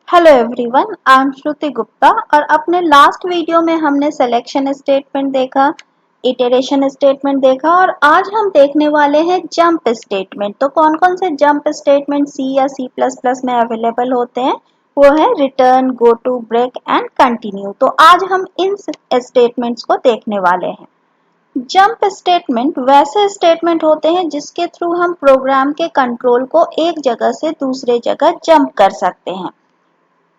Hello everyone, I am श्रुति गुप्ता और अपने last video में हमने सिलेक्शन स्टेटमेंट देखा, इटरेशन स्टेटमेंट देखा और आज हम देखने वाले हैं जंप स्टेटमेंट। तो कौन कौन से जंप स्टेटमेंट सी या सी प्लस प्लस में अवेलेबल होते हैं वो है return, go to, break and continue. तो आज हम इन स्टेटमेंट्स को देखने वाले हैं। जंप स्टेटमेंट वैसे स्टेटमेंट होते हैं जिसके थ्रू हम प्रोग्राम के कंट्रोल को एक जगह से दूसरे जगह जंप कर सकते हैं।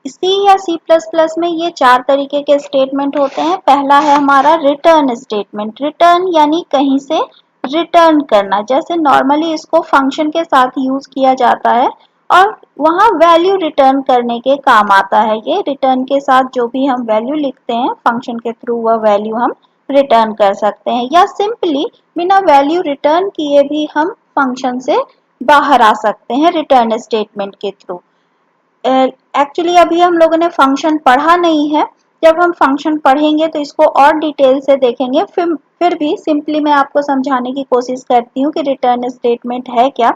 सी या सी प्लस प्लस में ये चार तरीके के स्टेटमेंट होते हैं। पहला है हमारा रिटर्न स्टेटमेंट। रिटर्न यानी कहीं से रिटर्न करना, जैसे नॉर्मली इसको फंक्शन के साथ यूज किया जाता है और वहाँ वैल्यू रिटर्न करने के काम आता है। ये रिटर्न के साथ जो भी हम वैल्यू लिखते हैं फंक्शन के थ्रू वह वैल्यू हम रिटर्न कर सकते हैं, या सिंपली बिना वैल्यू रिटर्न किए भी हम फंक्शन से बाहर आ सकते हैं रिटर्न स्टेटमेंट के थ्रू। एक्चुअली अभी हम लोगों ने फंक्शन पढ़ा नहीं है। जब हम फंक्शन पढ़ेंगे तो इसको और डिटेल से देखेंगे। फिर भी सिंपली मैं आपको समझाने की कोशिश करती हूँ कि रिटर्न स्टेटमेंट है क्या।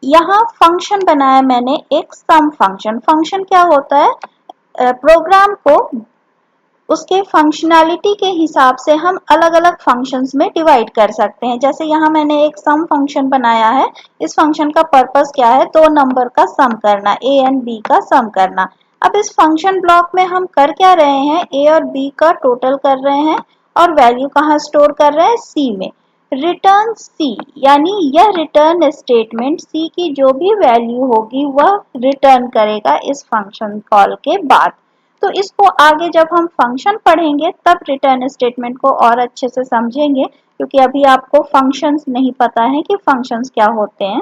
यहाँ फंक्शन बनाया मैंने एक सम फंक्शन। फंक्शन क्या होता है, प्रोग्राम को उसके फंक्शनैलिटी के हिसाब से हम अलग अलग फंक्शंस में डिवाइड कर सकते हैं। जैसे यहाँ मैंने एक सम फंक्शन बनाया है। इस फंक्शन का पर्पस क्या है, दो नंबर का सम करना, a एंड b का सम करना। अब इस फंक्शन ब्लॉक में हम कर क्या रहे हैं, a और b का टोटल कर रहे हैं और वैल्यू कहाँ स्टोर कर रहे हैं, c में। रिटर्न c यानी यह रिटर्न स्टेटमेंट c की जो भी वैल्यू होगी वह रिटर्न करेगा इस फंक्शन कॉल के बाद। तो इसको आगे जब हम फंक्शन पढ़ेंगे तब रिटर्न स्टेटमेंट को और अच्छे से समझेंगे, क्योंकि अभी आपको फंक्शंस नहीं पता है कि फंक्शंस क्या होते हैं।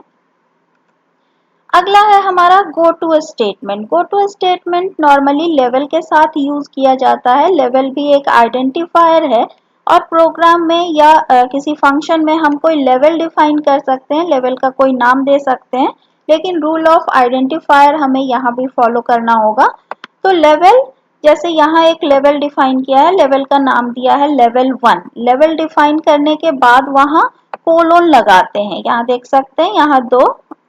अगला है हमारा go to statement. Go to statement normally level के साथ यूज किया जाता है। लेवल भी एक आइडेंटिफायर है और प्रोग्राम में या किसी फंक्शन में हम कोई लेवल डिफाइन कर सकते हैं, लेवल का कोई नाम दे सकते हैं, लेकिन रूल ऑफ आइडेंटिफायर हमें यहाँ भी फॉलो करना होगा। तो लेवल, जैसे यहाँ एक लेवल डिफाइन किया है, लेवल का नाम दिया है लेवल 1। लेवल डिफाइन करने के बाद वहाँ कोलोन लगाते हैं। यहाँ देख सकते हैं, यहाँ दो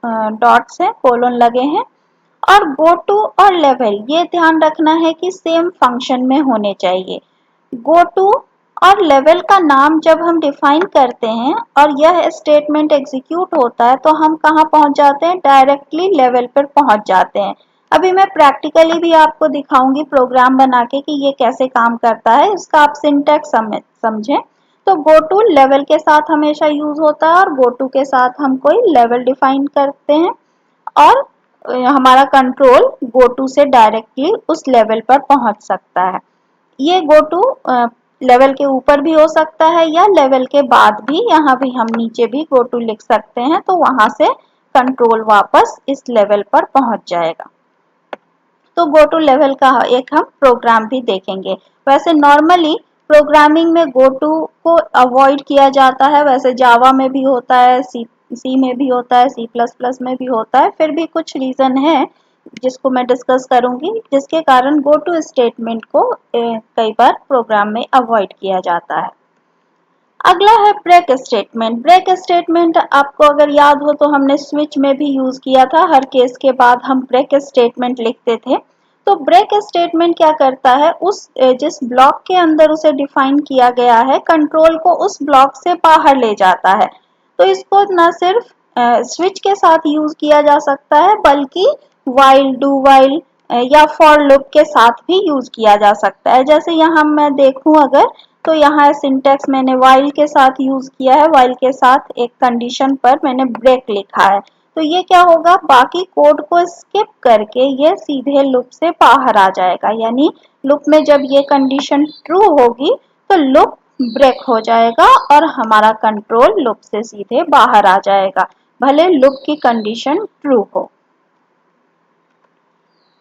डॉट्स हैं, कोलोन लगे हैं। और गो टू और लेवल ये ध्यान रखना है कि सेम फंक्शन में होने चाहिए। गो टू और लेवल का नाम जब हम डिफाइन करते हैं और यह स्टेटमेंट एग्जीक्यूट होता है तो हम कहाँ पहुंच जाते हैं, डायरेक्टली लेवल पर पहुंच जाते हैं। अभी मैं प्रैक्टिकली भी आपको दिखाऊंगी प्रोग्राम बना के कि ये कैसे काम करता है, इसका आप सिंटैक्स समझें। तो गो टू लेवल के साथ हमेशा यूज होता है और गो टू के साथ हम कोई लेवल डिफाइन करते हैं और हमारा कंट्रोल गो टू से डायरेक्टली उस लेवल पर पहुंच सकता है। ये गो टू लेवल के ऊपर भी हो सकता है या लेवल के बाद भी, यहाँ भी हम नीचे भी गो टू लिख सकते हैं, तो वहां से कंट्रोल वापस इस लेवल पर पहुंच जाएगा। तो गो टू लेवल का एक हम प्रोग्राम भी देखेंगे। वैसे नॉर्मली प्रोग्रामिंग में गो टू को अवॉइड किया जाता है, वैसे जावा में भी होता है, सी में भी होता है, सी प्लस प्लस में भी होता है। फिर भी कुछ रीजन है जिसको मैं डिस्कस करूंगी, जिसके कारण गो टू स्टेटमेंट को कई बार प्रोग्राम में अवॉइड किया जाता है। अगला है ब्रेक स्टेटमेंट। ब्रेक स्टेटमेंट आपको अगर याद हो तो हमने स्विच में भी यूज किया था। हर केस के बाद हम ब्रेक स्टेटमेंट लिखते थे। तो ब्रेक स्टेटमेंट क्या करता है, उस जिस ब्लॉक के अंदर उसे डिफाइन किया गया है कंट्रोल को उस ब्लॉक से बाहर ले जाता है। तो इसको न सिर्फ स्विच के साथ यूज किया जा सकता है बल्कि वाइल, डू वाइल या फॉर लूप के साथ भी यूज किया जा सकता है। जैसे यहाँ मैं देखूं अगर, तो यहाँ सिंटैक्स मैंने वाइल के साथ यूज किया है। वाइल के साथ एक कंडीशन पर मैंने ब्रेक लिखा है। तो ये क्या होगा, बाकी कोड को स्किप करके ये सीधे लूप से बाहर आ जाएगा। यानी लूप में जब ये कंडीशन ट्रू होगी तो लूप ब्रेक हो जाएगा और हमारा कंट्रोल लूप से सीधे बाहर आ जाएगा, भले लूप की कंडीशन ट्रू हो।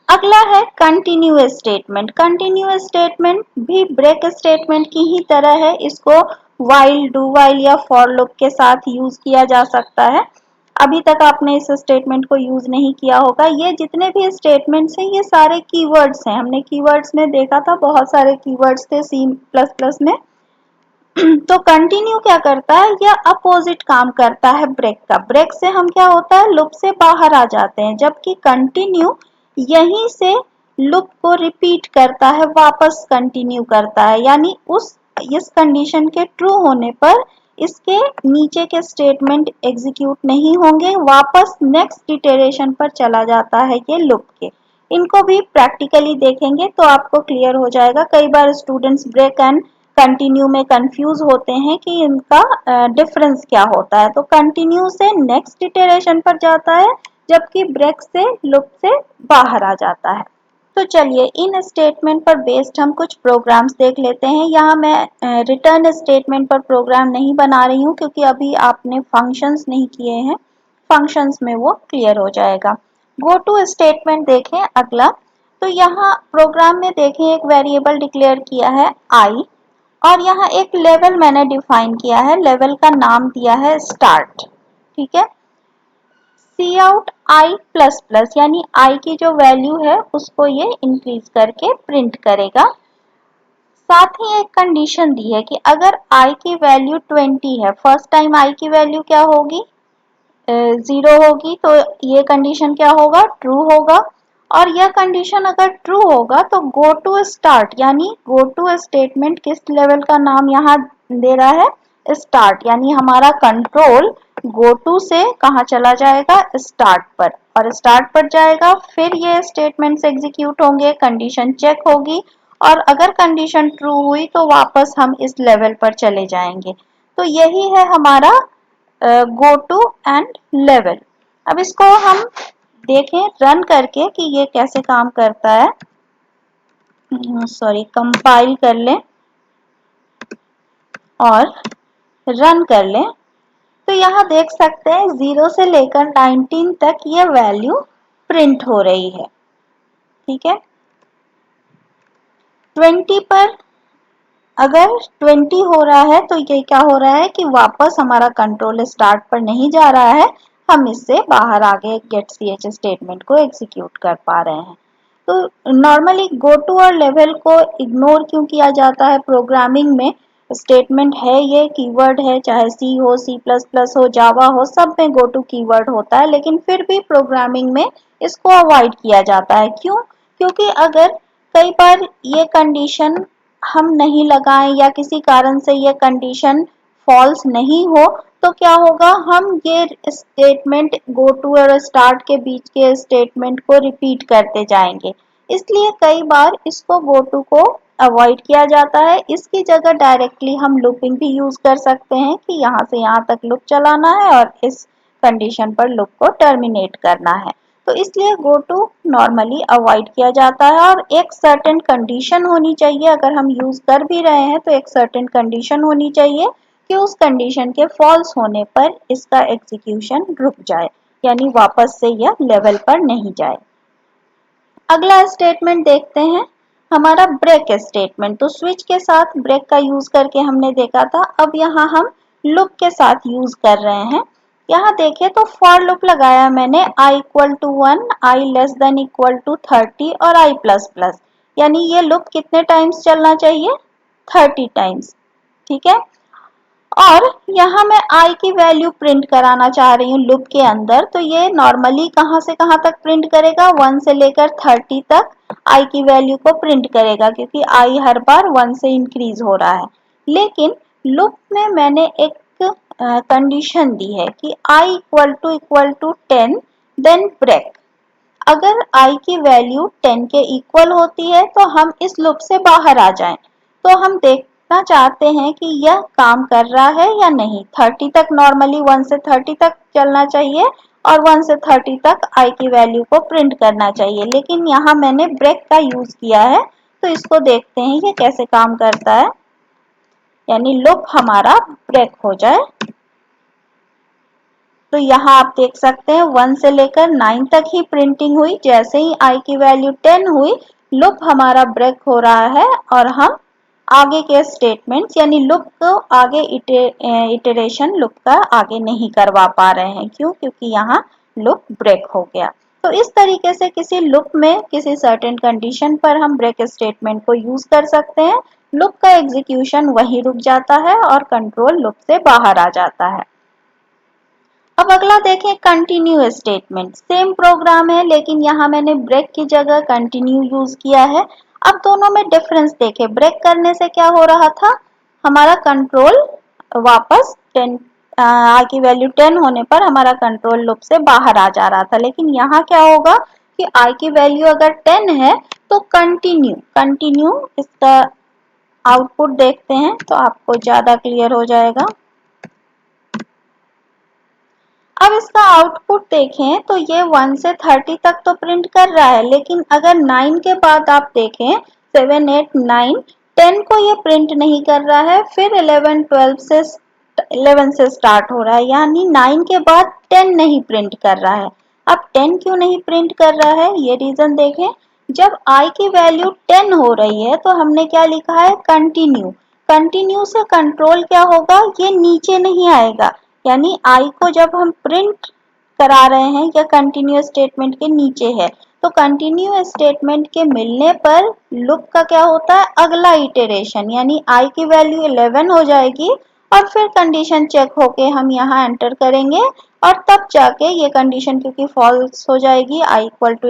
अगला है कंटिन्यूअस स्टेटमेंट। कंटिन्यूअस स्टेटमेंट भी ब्रेक स्टेटमेंट की ही तरह है। इसको वाइल, डू वाइल या फॉर लूप के साथ यूज किया जा सकता है। अभी तक आपने इस स्टेटमेंट को यूज नहीं किया होगा। ये जितने भी स्टेटमेंट्स हैं ये सारे कीवर्ड्स हैं। हमने कीवर्ड्स में देखा था, बहुत सारे कीवर्ड्स थे सी प्लस प्लस में। तो कंटिन्यू क्या करता है, यह अपोजिट काम करता है ब्रेक का। ब्रेक से हम क्या होता है, लूप से बाहर आ जाते हैं, जबकि कंटिन्यू यहीं से लूप को रिपीट करता है, वापस कंटिन्यू करता है, यानी इस कंडीशन के ट्रू होने पर इसके नीचे के स्टेटमेंट एग्जीक्यूट नहीं होंगे, वापस नेक्स्ट इटरेशन पर चला जाता है ये लूप के। इनको भी प्रैक्टिकली देखेंगे तो आपको क्लियर हो जाएगा। कई बार स्टूडेंट्स ब्रेक एंड कंटिन्यू में कंफ्यूज होते हैं कि इनका डिफरेंस क्या होता है। तो कंटिन्यू से नेक्स्ट इटरेशन पर जाता है, जबकि ब्रेक से लूप से बाहर आ जाता है। तो चलिए इन स्टेटमेंट पर बेस्ड हम कुछ प्रोग्राम्स देख लेते हैं। यहाँ मैं रिटर्न स्टेटमेंट पर प्रोग्राम नहीं बना रही हूँ क्योंकि अभी आपने फंक्शंस नहीं किए हैं, फंक्शंस में वो क्लियर हो जाएगा। गो टू स्टेटमेंट देखें अगला। तो यहाँ प्रोग्राम में देखें एक वेरिएबल डिक्लेयर किया है आई, और यहाँ एक लेवल मैंने डिफाइन किया है, लेवल का नाम दिया है स्टार्ट। ठीक है, सी आउट आई प्लस प्लस, यानी आई की जो वैल्यू है उसको ये इंक्रीज करके प्रिंट करेगा। साथ ही एक कंडीशन दी है कि अगर आई की वैल्यू 20 है, फर्स्ट टाइम आई की वैल्यू क्या होगी, 0 होगी, तो ये कंडीशन क्या होगा, ट्रू होगा। और यह कंडीशन अगर ट्रू होगा तो गो टू स्टार्ट, यानी गो टू स्टेटमेंट किस लेवल का नाम यहाँ दे रहा है, स्टार्ट, यानी हमारा कंट्रोल गो टू से कहाँ चला जाएगा, स्टार्ट पर, और स्टार्ट पर जाएगा। फिर ये स्टेटमेंट्स एग्जीक्यूट होंगे, कंडीशन चेक होगी, और अगर कंडीशन ट्रू हुई तो वापस हम इस लेवल पर चले जाएंगे। तो यही है हमारा गो टू एंड लेवल। अब इसको हम देखें रन करके कि ये कैसे काम करता है। सॉरी, कंपाइल कर लें और रन कर लें। तो यहाँ देख सकते हैं 0 से लेकर 19 तक ये वैल्यू प्रिंट हो रही है। ठीक है, 20 पर अगर 20 हो रहा है तो ये क्या हो रहा है कि वापस हमारा कंट्रोल स्टार्ट पर नहीं जा रहा है, हम इससे बाहर आगे गेट ch स्टेटमेंट को एग्जीक्यूट कर पा रहे हैं। तो नॉर्मली गो टू और लेवल को इग्नोर क्यों किया जाता है प्रोग्रामिंग में, स्टेटमेंट है ये, कीवर्ड है, चाहे सी हो, सी प्लस प्लस हो, जावा हो, सब में गो टू कीवर्ड होता है, लेकिन फिर भी प्रोग्रामिंग में इसको अवॉइड किया जाता है। क्यों? क्योंकि अगर कई बार ये कंडीशन हम नहीं लगाएं या किसी कारण से ये कंडीशन फॉल्स नहीं हो तो क्या होगा, हम ये स्टेटमेंट गो टू और स्टार्ट के बीच के स्टेटमेंट को रिपीट करते जाएंगे। इसलिए कई बार इसको गो टू को अवॉइड किया जाता है। इसकी जगह डायरेक्टली हम लूपिंग भी यूज कर सकते हैं कि यहाँ से यहाँ तक लूप चलाना है और इस कंडीशन पर लूप को टर्मिनेट करना है। तो इसलिए गो टू नॉर्मली अवॉइड किया जाता है, और एक सर्टेन कंडीशन होनी चाहिए। अगर हम यूज कर भी रहे हैं तो एक सर्टेन कंडीशन होनी चाहिए कि उस कंडीशन के फॉल्स होने पर इसका एग्जीक्यूशन रुक जाए, यानी वापस से यह लेवल पर नहीं जाए। अगला स्टेटमेंट देखते हैं, हमारा ब्रेक स्टेटमेंट। तो स्विच के साथ ब्रेक का यूज करके हमने देखा था, अब यहाँ हम लूप के साथ यूज कर रहे हैं। यहाँ देखें तो फॉर लूप लगाया मैंने i equal to 1, i less than equal to 30 और i प्लस प्लस, यानी ये लूप कितने टाइम्स चलना चाहिए, 30 टाइम्स। ठीक है, और यहाँ मैं i की वैल्यू प्रिंट कराना चाह रही हूँ लूप के अंदर, तो ये नॉर्मली कहाँ से कहाँ तक प्रिंट करेगा, 1 से लेकर 30 तक i की वैल्यू को प्रिंट करेगा, क्योंकि i हर बार 1 से इंक्रीज हो रहा है। लेकिन लूप में मैंने एक कंडीशन दी है कि i equal to 10 then break. अगर i की वैल्यू 10 के इक्वल होती है तो हम इस लूप से बाहर आ जाएं। तो हम देखना चाहते हैं कि यह काम कर रहा है या नहीं। 30 तक नॉर्मली 1 से 30 तक चलना चाहिए और 1 से 30 तक i की वैल्यू को प्रिंट करना चाहिए, लेकिन यहाँ मैंने ब्रेक का यूज किया है। तो इसको देखते हैं ये कैसे काम करता है, यानी लूप हमारा ब्रेक हो जाए। तो यहाँ आप देख सकते हैं 1 से लेकर 9 तक ही प्रिंटिंग हुई, जैसे ही i की वैल्यू 10 हुई लूप हमारा ब्रेक हो रहा है और हम आगे के स्टेटमेंट्स यानी लूप को आगे इटरेशन लूप का आगे नहीं करवा पा रहे हैं। क्यों? क्योंकि यहाँ लूप ब्रेक हो गया। तो इस तरीके से किसी लूप में किसी सर्टेन कंडीशन पर हम ब्रेक स्टेटमेंट को यूज कर सकते हैं। लूप का एग्जीक्यूशन वहीं रुक जाता है और कंट्रोल लूप से बाहर आ जाता है। अब अगला देखें कंटिन्यू स्टेटमेंट। सेम प्रोग्राम है लेकिन यहाँ मैंने ब्रेक की जगह कंटिन्यू यूज किया है। अब दोनों में डिफरेंस देखें। ब्रेक करने से क्या हो रहा था, हमारा कंट्रोल वापस 10 आई की वैल्यू 10 होने पर हमारा कंट्रोल लूप से बाहर आ जा रहा था। लेकिन यहाँ क्या होगा कि आई की वैल्यू अगर 10 है तो कंटिन्यू इसका आउटपुट देखते हैं तो आपको ज्यादा क्लियर हो जाएगा। अब इसका आउटपुट देखें तो ये 1 से 30 तक तो प्रिंट कर रहा है, लेकिन अगर 9 के बाद आप देखें 7, 8, 9, 10 को ये प्रिंट नहीं कर रहा है। फिर 11 से स्टार्ट हो रहा है, यानी 9 के बाद 10 नहीं प्रिंट कर रहा है। अब 10 क्यों नहीं प्रिंट कर रहा है, ये रीजन देखें। जब i की वैल्यू 10 हो रही है तो हमने क्या लिखा है, कंटिन्यू। कंटिन्यू से कंट्रोल क्या होगा, ये नीचे नहीं आएगा, यानी आई को जब हम प्रिंट करा रहे हैं या कंटिन्यू स्टेटमेंट के नीचे है तो कंटिन्यू स्टेटमेंट के मिलने पर लूप का क्या होता है, अगला इटरेशन, यानी आई की वैल्यू 11 हो जाएगी और फिर कंडीशन चेक होके हम यहाँ एंटर करेंगे और तब जाके ये कंडीशन क्योंकि फॉल्स हो जाएगी, आई इक्वल टू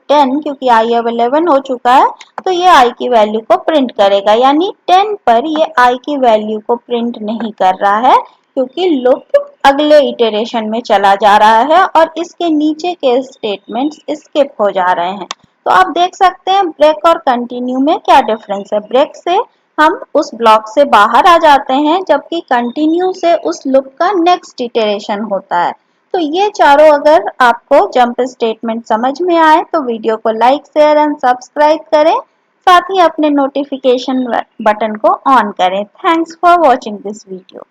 10, क्योंकि आई अब 11 हो चुका है तो ये आई की वैल्यू को प्रिंट करेगा। यानी 10 पर ये आई की वैल्यू को प्रिंट नहीं कर रहा है क्योंकि लूप अगले इटरेशन में चला जा रहा है और इसके नीचे के स्टेटमेंट्स स्किप हो जा रहे हैं। तो आप देख सकते हैं ब्रेक और कंटिन्यू में क्या डिफरेंस है। ब्रेक से हम उस ब्लॉक से बाहर आ जाते हैं जबकि कंटिन्यू से उस लूप का नेक्स्ट इटरेशन होता है। तो ये चारों अगर आपको जंप स्टेटमेंट समझ में आए तो वीडियो को लाइक, शेयर एंड सब्सक्राइब करें, साथ ही अपने नोटिफिकेशन बटन को ऑन करें। Thanks for watching this video.